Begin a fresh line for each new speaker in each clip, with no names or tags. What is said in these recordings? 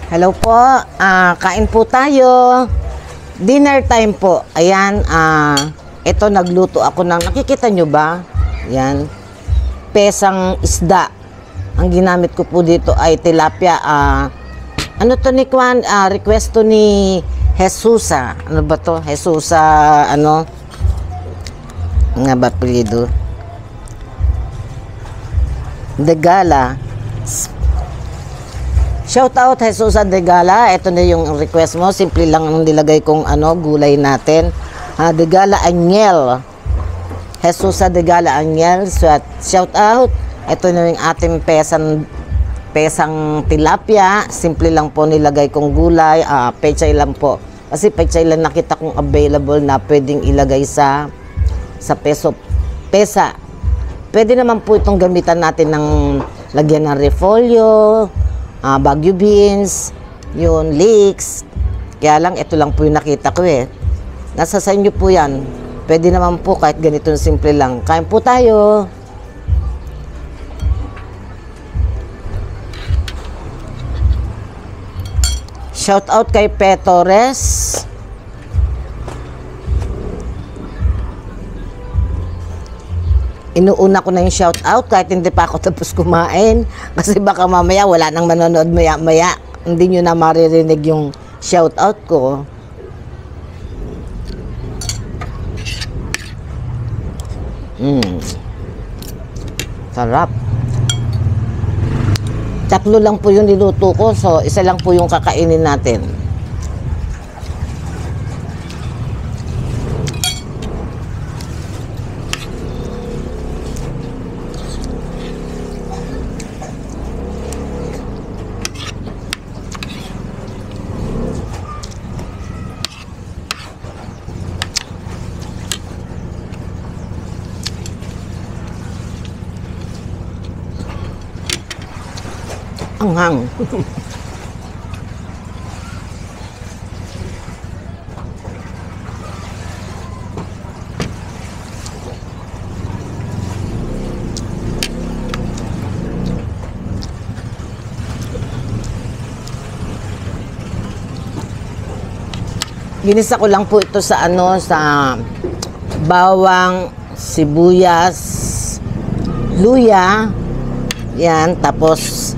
Hello po, kain po tayo. Dinner time po. Ayan, ito nagluto ako ng, nakikita nyo ba? Ayan, pesang isda. Ang ginamit ko po dito ay tilapia. Ano to ni Kwan? Request to ni Jesusa. Ano ba to? Jesusa, ano? Nga ba pilido? De Gala. Shout out Jesusa De Gala. Ito na yung request mo. Simple lang ang nilagay kong gulay natin. De Gala Anyel. Jesusa De Gala Anyel. So, shout out. Ito na yung ating pesang tilapia. Simple lang po nilagay kong gulay. Pechay lang po. Kasi pechay lang nakita kong available na pwedeng ilagay sa pesa. Pwede naman po itong gamitan natin ng lagyan ng repolyo, Baguio beans, yun, leeks. Kaya lang, ito lang po yung nakita ko eh. Nasa sa inyo po yan. Pwede naman po kahit ganito simple lang. Kain po tayo. Shout out kay Pe Torres. Inuuna ko na yung shout out kahit hindi pa ako tapos kumain. Kasi baka mamaya wala nang manonood maya-maya. Hindi nyo na maririnig yung shout out ko. Sarap. Tatlo lang po yung niluto ko. So, isa lang po yung kakainin natin. Anghang. Ginisa ko lang po ito sa sa bawang, sibuyas, luya. Yan, tapos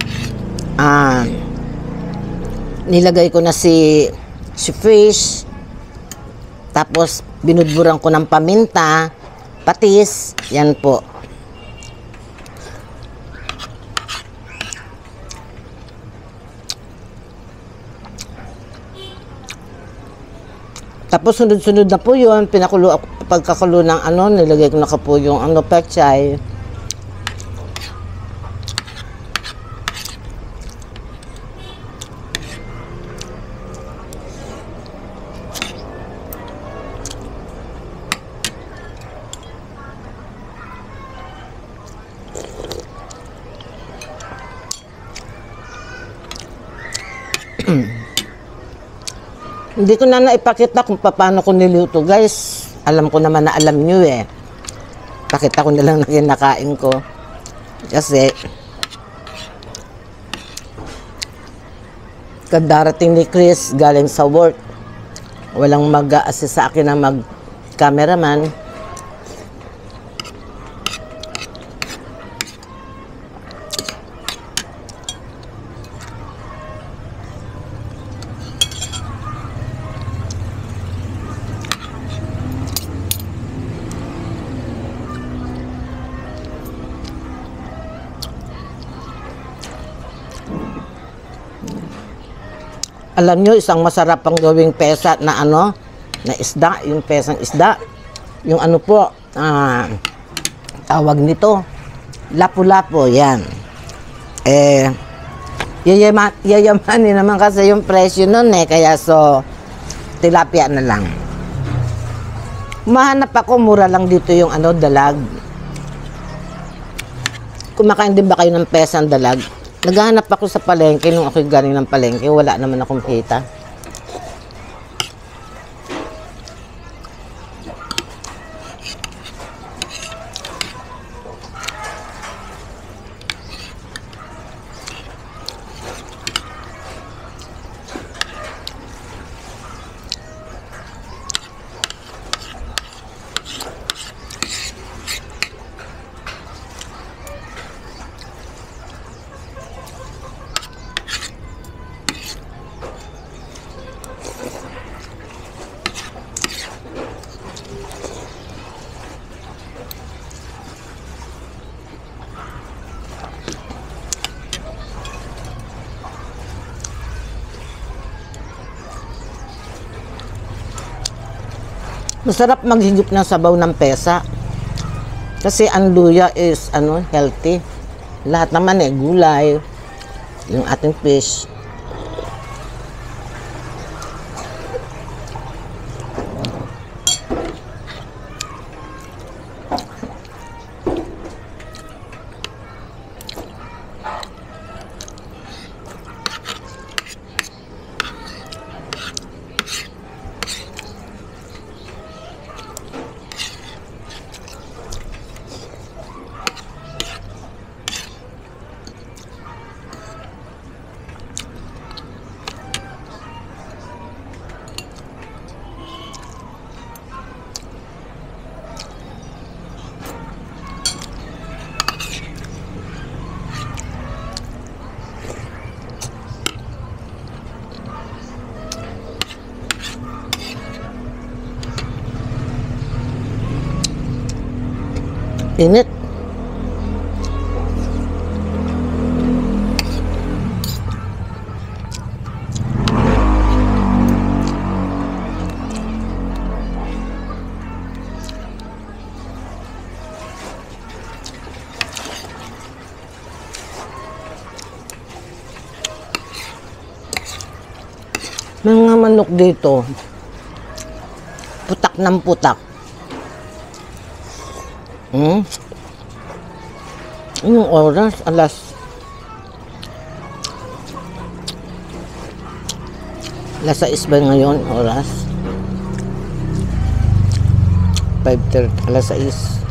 nilagay ko na si fish, tapos binudburan ko ng paminta, patis, yan po. Tapos sunod-sunod na po yun, pagkakulo ng nilagay ko na po yung pechay. Hindi ko na naipakita kung paano ko niluto, guys. Alam ko naman na alam nyo eh. Pakita ko na lang na kinakain ko. Kasi kadarating ni Chris galing sa work. Walang mag-assist sa akin na mag-cameraman. Alam nyo, isang masarap pang gawing pesa na na isda, yung pesang isda. Yung po, tawag nito, lapu-lapu, yan. Yayamanin naman kasi yung presyo nun kaya so, tilapia na lang. Mahanap ako, mura lang dito yung dalag. Kumakain din ba kayo ng pesang dalag? Naghahanap ako sa palengke nung ako'y galing ng palengke. Wala naman akong kita. Masarap maghigop ng sabaw ng pesa. Kasi ang luya is healthy. Lahat naman gulay. Yung ating fish. Init. Mga manok dito, putak ng putak. Yung oras, alas 6 ba ngayon, oras? 5:30, alas 6.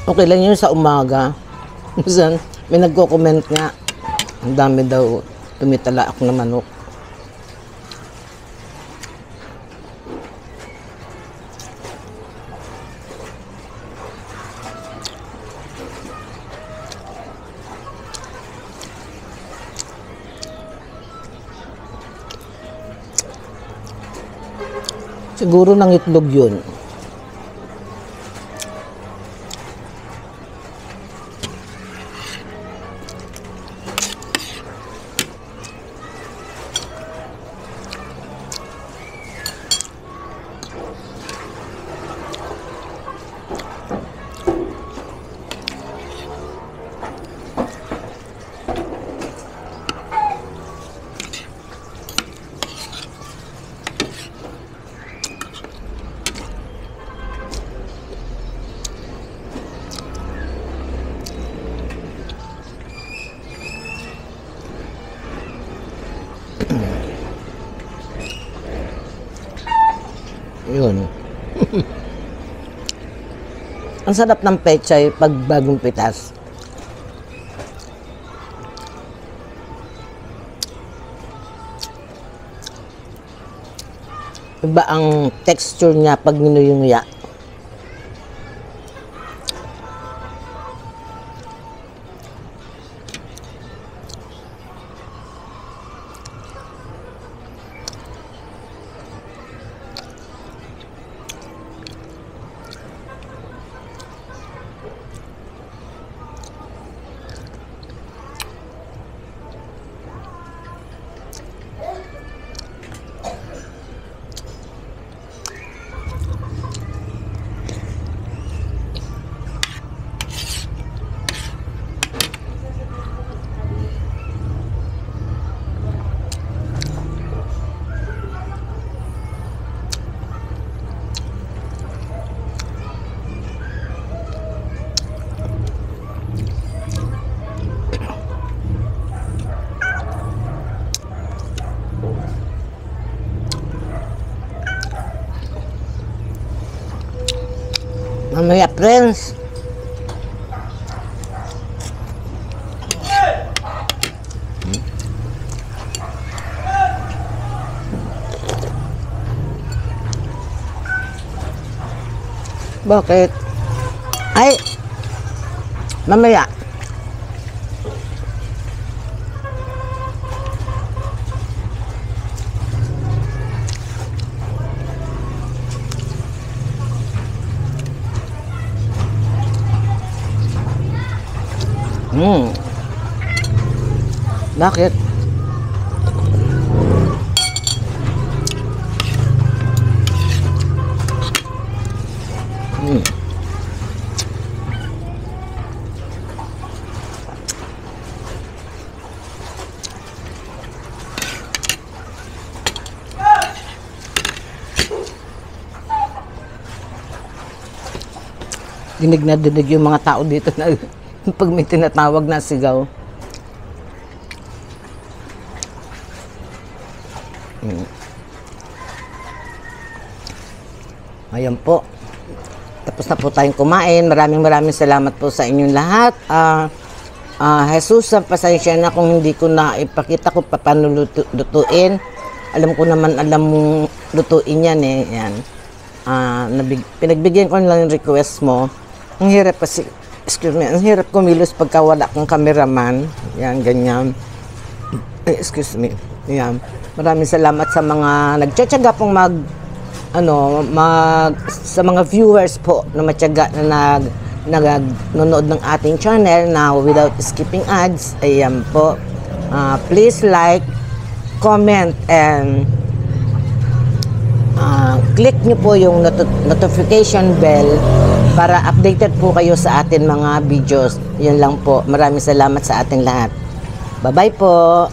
Okay lang yun sa umaga. Minsan, may nagko-comment nga, ang dami daw tumitala ako na manok. Siguro ng itlog yun. Yun. Ang sarap ng pechay pag bagong pitas. Iba ang texture niya pag ninuyunguya. Mamaya, friends. Bakit? Ay, mamaya. Bakit? Dinig na dinig yung mga tao dito na pag may tinatawag na sigaw. Ayan po. Tapos na po tayong kumain. Maraming salamat po sa inyong lahat. Jesus, pasensya na kung hindi ko na ipakita kung paano lutuin. Alam ko naman, alam mong lutuin yan eh. Yan. Pinagbigyan ko lang yung request mo. Ang hirap kasi, excuse me, ang hirap kumilos pagka wala kang cameraman. Yan, ganyan. Excuse me. Yan. Maraming salamat sa mga nagtsatsaga pong sa mga viewers po na matyaga na nanonood ng ating channel na without skipping ads. Ayan po. Please like, comment, and click nyo po yung notification bell para updated po kayo sa ating mga videos. Yun lang po. Maraming salamat sa ating lahat. Bye-bye po.